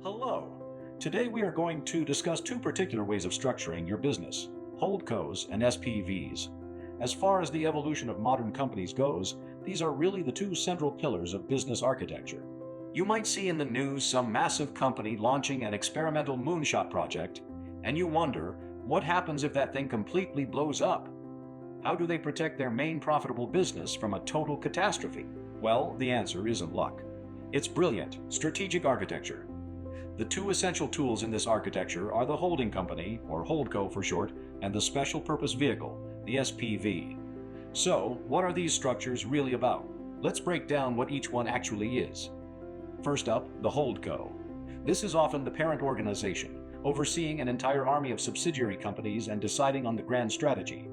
Hello. Today we are going to discuss two particular ways of structuring your business, HoldCos and SPVs. As far as the evolution of modern companies goes, these are really the two central pillars of business architecture. You might see in the news some massive company launching an experimental moonshot project, and you wonder, what happens if that thing completely blows up? How do they protect their main profitable business from a total catastrophe? Well, the answer isn't luck. It's brilliant, strategic architecture. The two essential tools in this architecture are the holding company, or HoldCo for short, and the special purpose vehicle, the SPV. So, what are these structures really about? Let's break down what each one actually is. First up, the HoldCo. This is often the parent organization, overseeing an entire army of subsidiary companies and deciding on the grand strategy.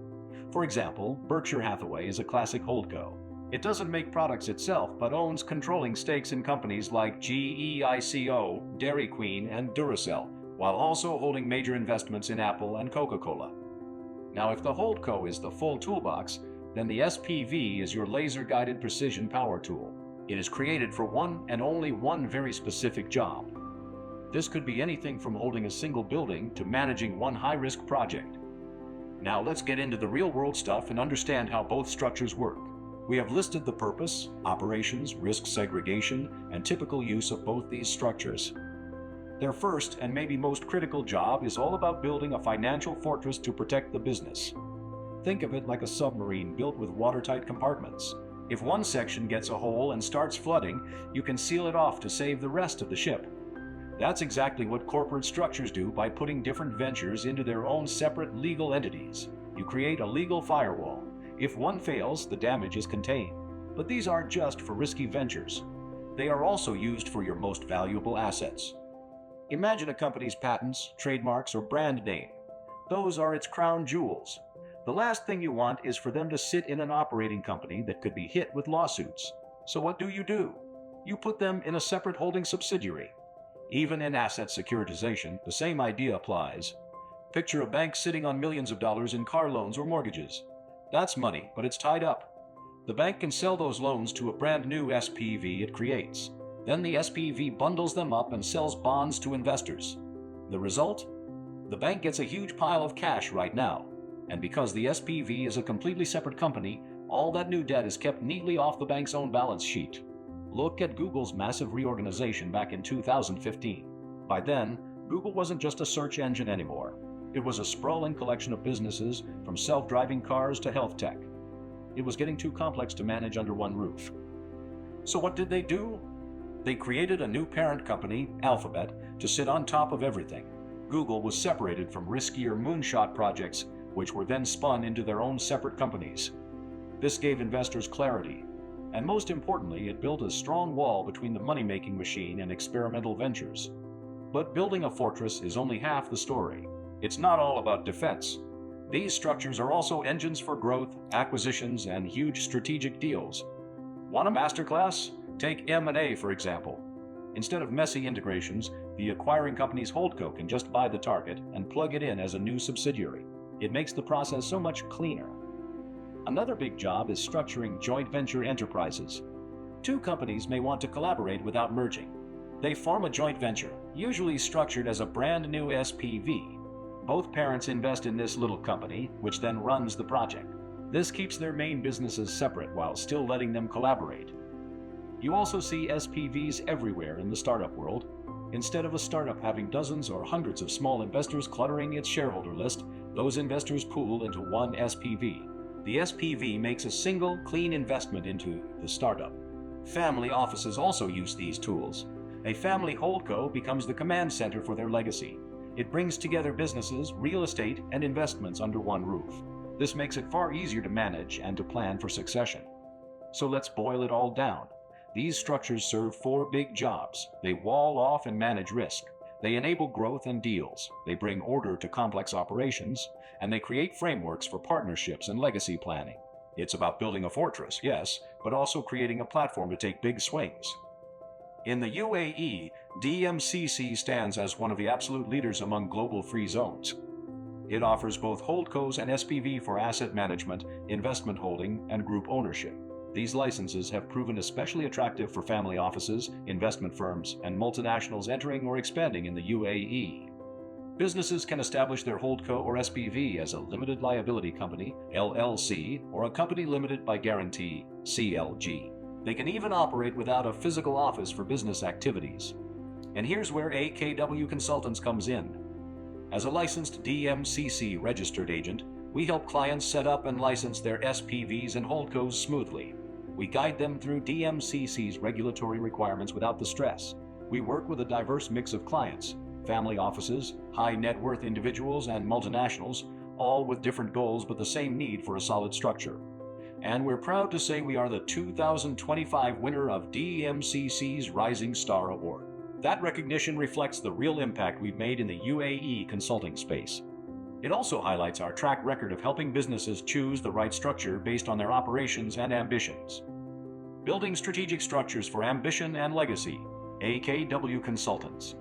For example, Berkshire Hathaway is a classic HoldCo. It doesn't make products itself, but owns controlling stakes in companies like GEICO, Dairy Queen, and Duracell, while also holding major investments in Apple and Coca-Cola. Now, if the HoldCo is the full toolbox, then the SPV is your laser-guided precision power tool. It is created for one and only one very specific job. This could be anything from holding a single building to managing one high-risk project. Now, let's get into the real-world stuff and understand how both structures work. We have listed the purpose, operations, risk segregation, and typical use of both these structures. Their first and maybe most critical job is all about building a financial fortress to protect the business. Think of it like a submarine built with watertight compartments. If one section gets a hole and starts flooding, you can seal it off to save the rest of the ship. That's exactly what corporate structures do by putting different ventures into their own separate legal entities. You create a legal firewall. If one fails, the damage is contained. But these aren't just for risky ventures. They are also used for your most valuable assets. Imagine a company's patents, trademarks, or brand name. Those are its crown jewels. The last thing you want is for them to sit in an operating company that could be hit with lawsuits. So what do? You put them in a separate holding subsidiary. Even in asset securitization, the same idea applies. Picture a bank sitting on millions of dollars in car loans or mortgages. That's money, but it's tied up. The bank can sell those loans to a brand new SPV it creates. Then the SPV bundles them up and sells bonds to investors. The result? The bank gets a huge pile of cash right now. And because the SPV is a completely separate company, all that new debt is kept neatly off the bank's own balance sheet. Look at Google's massive reorganization back in 2015. By then, Google wasn't just a search engine anymore. It was a sprawling collection of businesses, from self-driving cars to health tech. It was getting too complex to manage under one roof. So what did they do? They created a new parent company, Alphabet, to sit on top of everything. Google was separated from riskier moonshot projects, which were then spun into their own separate companies. This gave investors clarity, and most importantly, it built a strong wall between the money-making machine and experimental ventures. But building a fortress is only half the story. It's not all about defense. These structures are also engines for growth, acquisitions, and huge strategic deals. Want a masterclass? Take M&A, for example. Instead of messy integrations, the acquiring company's HoldCo can just buy the target and plug it in as a new subsidiary. It makes the process so much cleaner. Another big job is structuring joint venture enterprises. Two companies may want to collaborate without merging. They form a joint venture, usually structured as a brand new SPV. Both parents invest in this little company, which then runs the project. This keeps their main businesses separate while still letting them collaborate. You also see SPVs everywhere in the startup world. Instead of a startup having dozens or hundreds of small investors cluttering its shareholder list, those investors pool into one SPV. The SPV makes a single, clean investment into the startup. Family offices also use these tools. A family HoldCo becomes the command center for their legacy. It brings together businesses, real estate, and investments under one roof. This makes it far easier to manage and to plan for succession. So let's boil it all down. These structures serve four big jobs. They wall off and manage risk. They enable growth and deals. They bring order to complex operations. And they create frameworks for partnerships and legacy planning. It's about building a fortress, yes, but also creating a platform to take big swings. In the UAE, DMCC stands as one of the absolute leaders among global free zones. It offers both HoldCos and SPV for asset management, investment holding, and group ownership. These licenses have proven especially attractive for family offices, investment firms, and multinationals entering or expanding in the UAE. Businesses can establish their HoldCo or SPV as a limited liability company, LLC, or a company limited by guarantee, CLG. They can even operate without a physical office for business activities. And here's where AKW Consultants comes in. As a licensed DMCC-registered agent, we help clients set up and license their SPVs and HoldCos smoothly. We guide them through DMCC's regulatory requirements without the stress. We work with a diverse mix of clients, family offices, high net worth individuals, and multinationals, all with different goals but the same need for a solid structure. And we're proud to say we are the 2025 winner of DMCC's Rising Star Award. That recognition reflects the real impact we've made in the UAE consulting space. It also highlights our track record of helping businesses choose the right structure based on their operations and ambitions. Building strategic structures for ambition and legacy, AKW Consultants.